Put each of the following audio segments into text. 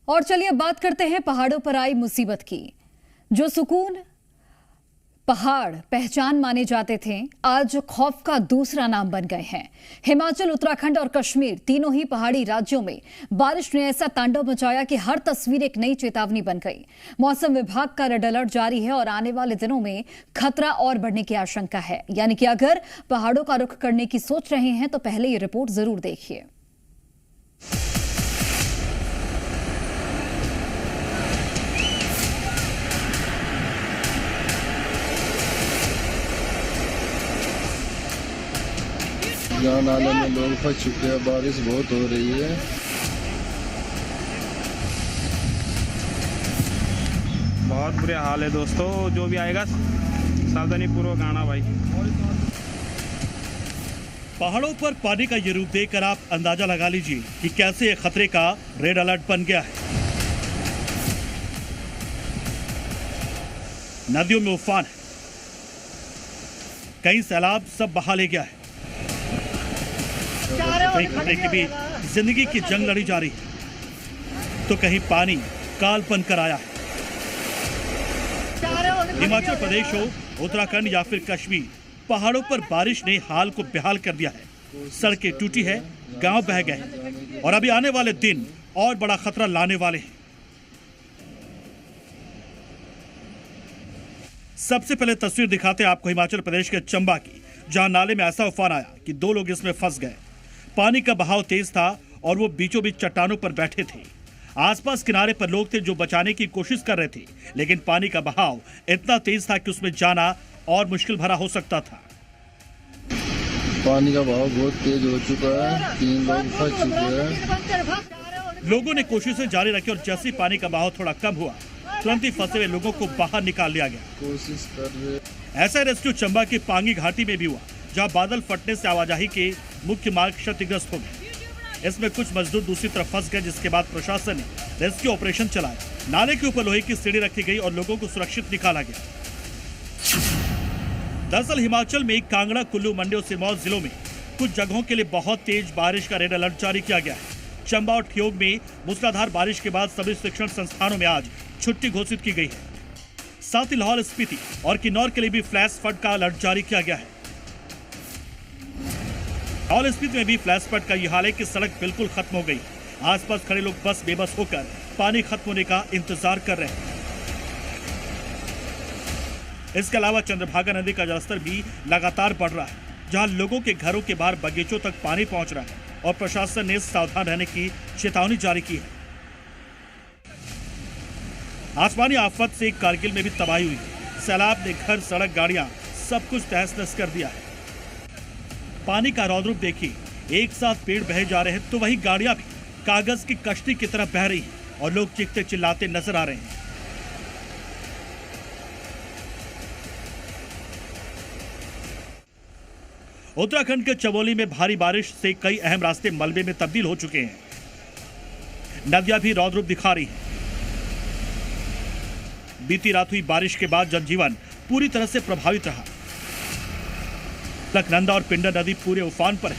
और चलिए बात करते हैं पहाड़ों पर आई मुसीबत की। जो सुकून पहाड़ पहचान माने जाते थे, आज खौफ का दूसरा नाम बन गए हैं। हिमाचल, उत्तराखंड और कश्मीर, तीनों ही पहाड़ी राज्यों में बारिश ने ऐसा तांडव मचाया कि हर तस्वीर एक नई चेतावनी बन गई। मौसम विभाग का रेड अलर्ट जारी है और आने वाले दिनों में खतरा और बढ़ने की आशंका है। यानी कि अगर पहाड़ों का रुख करने की सोच रहे हैं तो पहले ये रिपोर्ट जरूर देखिए। यहाँ नाले में लोग फंस चुके हैं, बारिश बहुत हो रही है। बहुत बुरे हाल है दोस्तों, जो भी आएगा सावधानी पूर्वक आना भाई। पहाड़ों पर पानी का ये रूप देखकर आप अंदाजा लगा लीजिए कि कैसे ये खतरे का रेड अलर्ट बन गया है। नदियों में उफान है, कई सैलाब सब बहा ले गया है, कहीं खतरे के बीच जिंदगी की जंग लड़ी जा रही है, तो कहीं पानी काल बनकर आया है। हिमाचल प्रदेश हो, उत्तराखंड या फिर कश्मीर, पहाड़ों पर बारिश ने हाल को बेहाल कर दिया है। सड़कें टूटी है, गांव बह गए हैं और अभी आने वाले दिन और बड़ा खतरा लाने वाले हैं। सबसे पहले तस्वीर दिखाते हैं आपको हिमाचल प्रदेश के चंबा की, जहां नाले में ऐसा उफान आया कि 2 लोग इसमें फंस गए। पानी का बहाव तेज था और वो बीचों बीच चट्टानों पर बैठे थे। आसपास किनारे पर लोग थे जो बचाने की कोशिश कर रहे थे, लेकिन पानी का बहाव इतना तेज था कि उसमें जाना और मुश्किल भरा हो सकता था। पानी का बहाव बहुत तेज हो चुका है, 3 लोग फंस चुके हैं। लोगों ने कोशिशें जारी रखी और जैसे ही पानी का बहाव थोड़ा कम हुआ, तुरंत ही फंसे हुए लोगों को बाहर निकाल लिया गया। कोशिश कर रहे। ऐसा रेस्क्यू चंबा की पांगी घाटी में भी हुआ, जहां बादल फटने से आवाजाही के मुख्य मार्ग क्षतिग्रस्त हो गए। इसमें कुछ मजदूर दूसरी तरफ फंस गए, जिसके बाद प्रशासन ने रेस्क्यू ऑपरेशन चलाया। नाले के ऊपर लोहे की सीढ़ी रखी गई और लोगों को सुरक्षित निकाला गया। दरअसल हिमाचल में कांगड़ा, कुल्लू, मंडी और सिरमौर जिलों में कुछ जगहों के लिए बहुत तेज बारिश का रेड अलर्ट जारी किया गया है। चंबा और ठियोग में मूसलाधार बारिश के बाद सभी शिक्षण संस्थानों में आज छुट्टी घोषित की गई है। साथ ही लाहौल स्पीति और किन्नौर के लिए भी फ्लैश फ्लड का अलर्ट जारी किया गया है। लाहौल स्पीति में भी फ्लैश फ्लड का यह हाल है कि सड़क बिल्कुल खत्म हो गई। आसपास खड़े लोग बस बेबस होकर पानी खत्म होने का इंतजार कर रहे हैं। इसके अलावा चंद्रभागा नदी का जलस्तर भी लगातार बढ़ रहा है, जहां लोगों के घरों के बाहर बगीचों तक पानी पहुंच रहा है और प्रशासन ने सावधान रहने की चेतावनी जारी की है। आसमानी आफत से कारगिल में भी तबाही हुई। सैलाब ने घर, सड़क, गाड़ियां सब कुछ तहस नहस कर दिया है। पानी का रौद्र देखिए, एक साथ पेड़ बहे जा रहे हैं तो वहीं गाड़ियां भी कागज की कश्ती की तरह बह रही हैं और लोग चीखते चिल्लाते नजर आ रहे हैं। उत्तराखंड के चमोली में भारी बारिश से कई अहम रास्ते मलबे में तब्दील हो चुके हैं। नदियां भी रौद्र रूप दिखा रही हैं। बीती रात हुई बारिश के बाद जनजीवन पूरी तरह से प्रभावित रहा। लखनंदा और पिंडर नदी पूरे उफान पर है।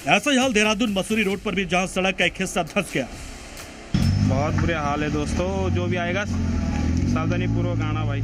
ऐसा ही हाल देहरादून मसूरी रोड पर भी, जहां सड़क का एक हिस्सा धंस गया। बहुत बुरे हाल है दोस्तों, जो भी आएगा सावधानी पूर्वक आना भाई।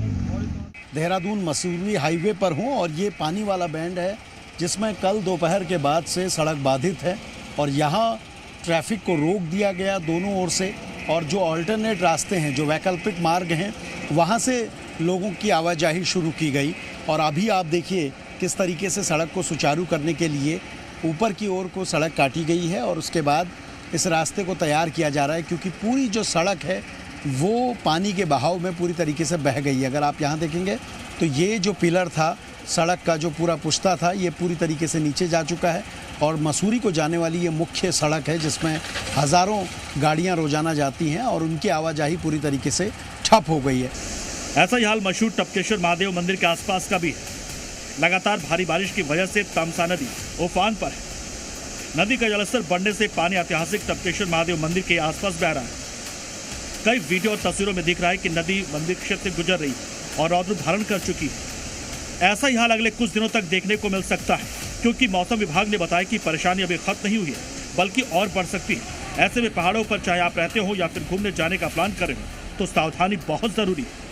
देहरादून मसूरी हाईवे पर हूँ और ये पानी वाला बैंड है जिसमें कल दोपहर के बाद से सड़क बाधित है और यहाँ ट्रैफिक को रोक दिया गया दोनों ओर से, और जो अल्टरनेट रास्ते हैं, जो वैकल्पिक मार्ग हैं, वहाँ से लोगों की आवाजाही शुरू की गई। और अभी आप देखिए किस तरीके से सड़क को सुचारू करने के लिए ऊपर की ओर को सड़क काटी गई है और उसके बाद इस रास्ते को तैयार किया जा रहा है, क्योंकि पूरी जो सड़क है वो पानी के बहाव में पूरी तरीके से बह गई है। अगर आप यहाँ देखेंगे तो ये जो पिलर था सड़क का, जो पूरा पुश्ता था, ये पूरी तरीके से नीचे जा चुका है और मसूरी को जाने वाली ये मुख्य सड़क है जिसमें हज़ारों गाड़ियाँ रोजाना जाती हैं और उनकी आवाजाही पूरी तरीके से ठप हो गई है। ऐसा ही हाल मशहूर टपकेश्वर महादेव मंदिर के आसपास का भी है। लगातार भारी बारिश की वजह से तमसा नदी उफान पर है। नदी का जलस्तर बढ़ने से पानी ऐतिहासिक टपकेश्वर महादेव मंदिर के आसपास बह रहा है। कई वीडियो और तस्वीरों में दिख रहा है कि नदी मंदिर क्षेत्र से गुजर रही है और रौद्र धारण कर चुकी है। ऐसा ही हाल अगले कुछ दिनों तक देखने को मिल सकता है, क्योंकि मौसम विभाग ने बताया कि परेशानी अभी खत्म नहीं हुई है, बल्कि और बढ़ सकती है। ऐसे में पहाड़ों पर चाहे आप रहते हो या फिर घूमने जाने का प्लान कर रहे हो तो सावधानी बहुत जरूरी है।